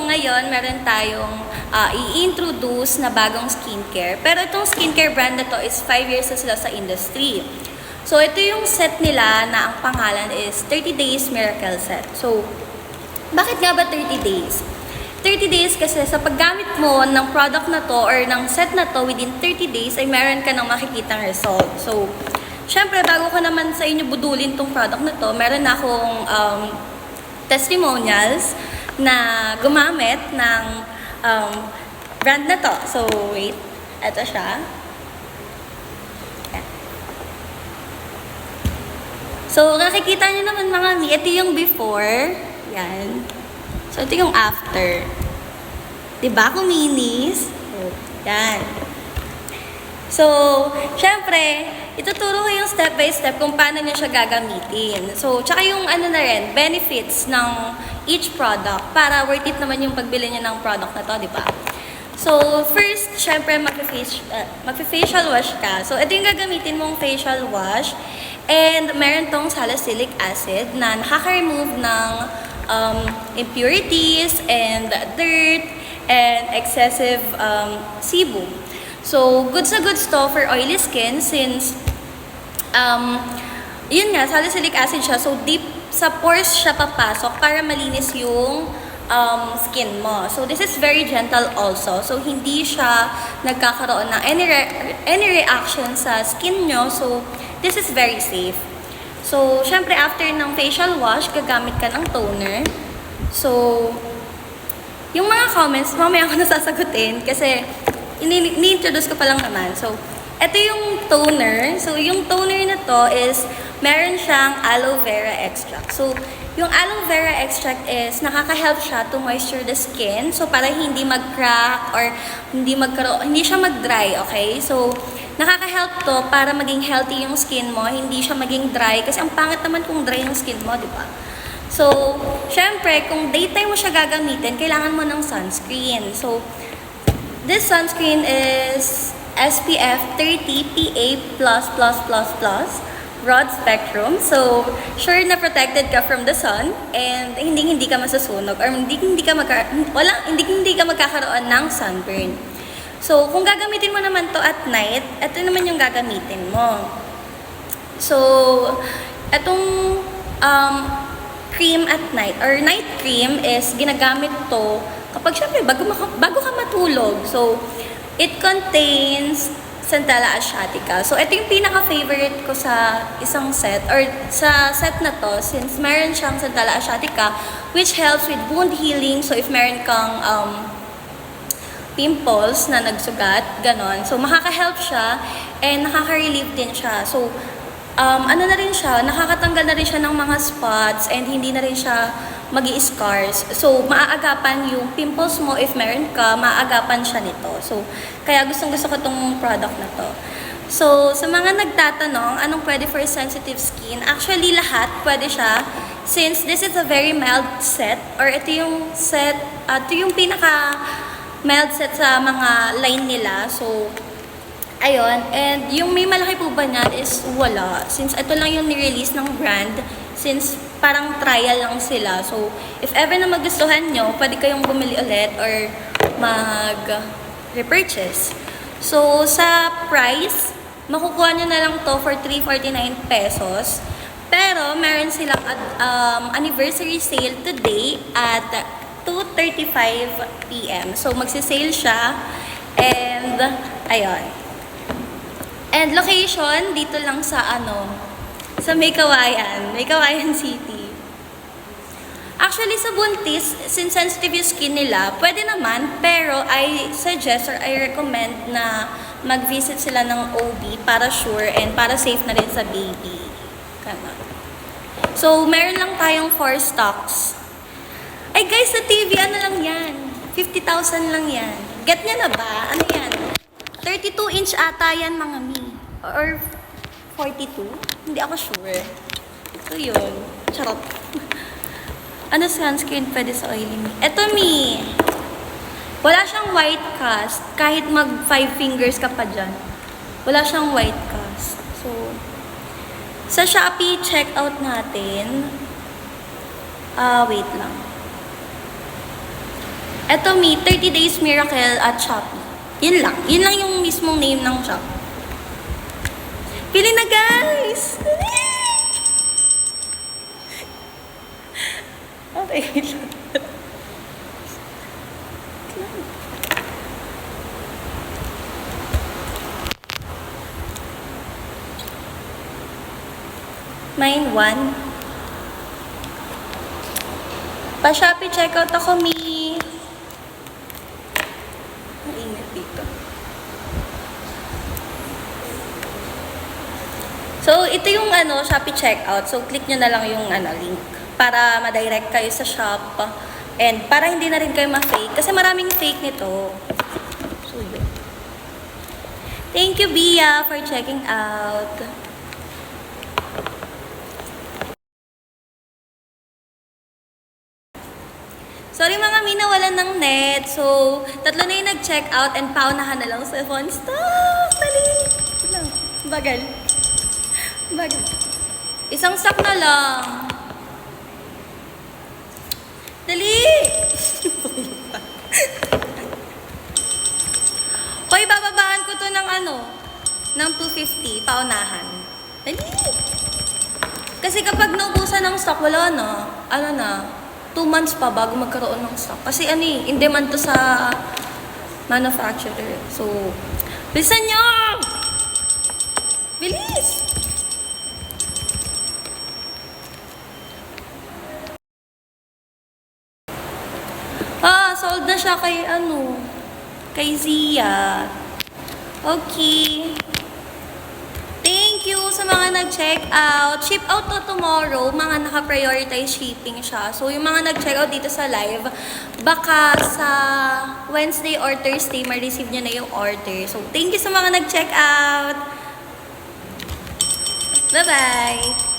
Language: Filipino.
ngayon, meron tayong i-introduce na bagong skincare. Pero itong skincare brand na to is 5 years na sila sa industry. So, ito yung set nila na ang pangalan is 30 Days Miracle Set. So, bakit nga ba 30 days? 30 days kasi sa paggamit mo ng product na to or ng set na to within 30 days ay meron ka ng makikitang result. So, syempre, bago ko naman sa inyo budulin tong product na to, meron akong testimonials na gumamit ng brand na to. So, wait. Ito siya. So, nakikita nyo naman mga mi, ito yung before. Yan. So, ito yung after. Diba, kuminis? Yan. So, syempre, ituturo ko yung step by step kung paano nyo siya gagamitin. So, tsaka yung ano na rin, benefits ng each product para worth it naman yung pagbili nyo ng product na to, diba? So, first, syempre, magfe-facial wash ka. So, ito yung gagamitin mong facial wash. And meron tong salicylic acid na nakaka-remove ng impurities and dirt and excessive sebum. So, goods na goods to for oily skin since yun nga, salicylic acid siya. So, deep sa pores siya papasok para malinis yung skin mo. So, this is very gentle also. So, hindi siya nagkakaroon ng any reaction sa skin nyo. So, this is very safe. So, syempre, after ng facial wash, gagamit ka ng toner. So, yung mga comments, mamaya ako nasasagutin kasi ini-introduce ko pa lang naman. So, ito yung toner. So, yung toner na to is, meron siyang aloe vera extract. So, yung aloe vera extract is, nakaka-help siya to moisture the skin. So, para hindi mag-crack or hindi siya mag-dry, okay? So, nakaka-help to para maging healthy yung skin mo, hindi siya maging dry. Kasi ang pangit naman kung dry yung skin mo, di ba? So, syempre, kung daytime mo siya gagamitin, kailangan mo ng sunscreen. So, this sunscreen is SPF 30 PA++++, broad spectrum. So, sure na protected ka from the sun and hindi ka masasunog or hindi ka magkakaroon ng sunburn. So, kung gagamitin mo naman to at night, ito naman yung gagamitin mo. So, itong cream at night or night cream is ginagamit to kapag syempre bago ka matulog. So, it contains Centella asiatica. So, ito yung pinaka-favorite ko sa isang set or sa set na to since meron siyang Centella asiatica which helps with wound healing. So, if meron kang pimples na nagsugat, ganon. So, makaka-help siya and nakaka-relieve din siya. So, ano na rin siya, nakakatanggal na rin siya ng mga spots and hindi na rin siya magi-scars. So, maaagapan yung pimples mo if meron ka, maaagapan siya nito. So, kaya gustong-gusto ko tong product na to. So, sa mga nagtatanong, anong pwede for sensitive skin? Actually, lahat pwede siya since this is a very mild set or ito yung set, ito yung pinaka mild set sa mga line nila. So, ayun. And yung may malaki po ba niyan is wala. Since ito lang yung nirelease ng brand. Since parang trial lang sila. So, if ever na magustuhan nyo, pwede kayong bumili ulit or mag-repurchase. So, sa price, makukuha nyo na lang to for 349 pesos. Pero, meron silang anniversary sale today at 2:35 PM. So, magsisale siya. And, ayun. And location, dito lang sa sa May Kawayan City. Actually, sa buntis, since sensitive yung skin nila, pwede naman, pero I suggest or I recommend na mag-visit sila ng OB para sure and para safe na rin sa baby. Ganun. So, meron lang tayong 4 stocks. Ay guys, sa TV, ano lang yan? 50,000 lang yan. Get niya na ba? Ano yan? 32-inch ata yan, mga mi. Or 42? Hindi ako sure. Ito yun. Charot. Ano sunscreen pwede sa oily mi? Ito mi. Wala siyang white cast. Kahit mag 5 fingers ka pa dyan. Wala siyang white cast. So, sa Shopee, check out natin. Wait lang. Eto me, 30 Days Miracle at Shopee. Yun lang. Yun lang yung mismong name ng shop. Pili na guys! Okay. Mine 1. Pa-Shopee checkout ako, Mi. Mainit dito. So, ito yung Shopee checkout. So, click nyo na lang yung link para ma-direct kayo sa shop. And para hindi na rin kayo ma-fake. Kasi maraming fake nito. So, yun. Thank you, Bia, for checking out. Sorry mga Mi, nawalan ng net. So, tatlo na yung nag-check out and paunahan na lang sa phone. Stop! Dali! Lang. Bagal. Bagal. Isang stock na lang. Dali! Hoy, bababaan ko to ng ng 250, paunahan. Dali! Kasi kapag naubusan ng stock, wala na. 2 months pa bago magkaroon ng stock. Kasi in demand to sa manufacturer. So, bilisan nyo! Bilis! Sold na siya kay kay Zia. Okay. Thank you sa mga nag-check out. Ship out to tomorrow. Mga naka-prioritize shipping siya. So, yung mga nag-check out dito sa live, baka sa Wednesday or Thursday, ma-receive nyo na yung order. So, thank you sa mga nag-check out. Bye-bye!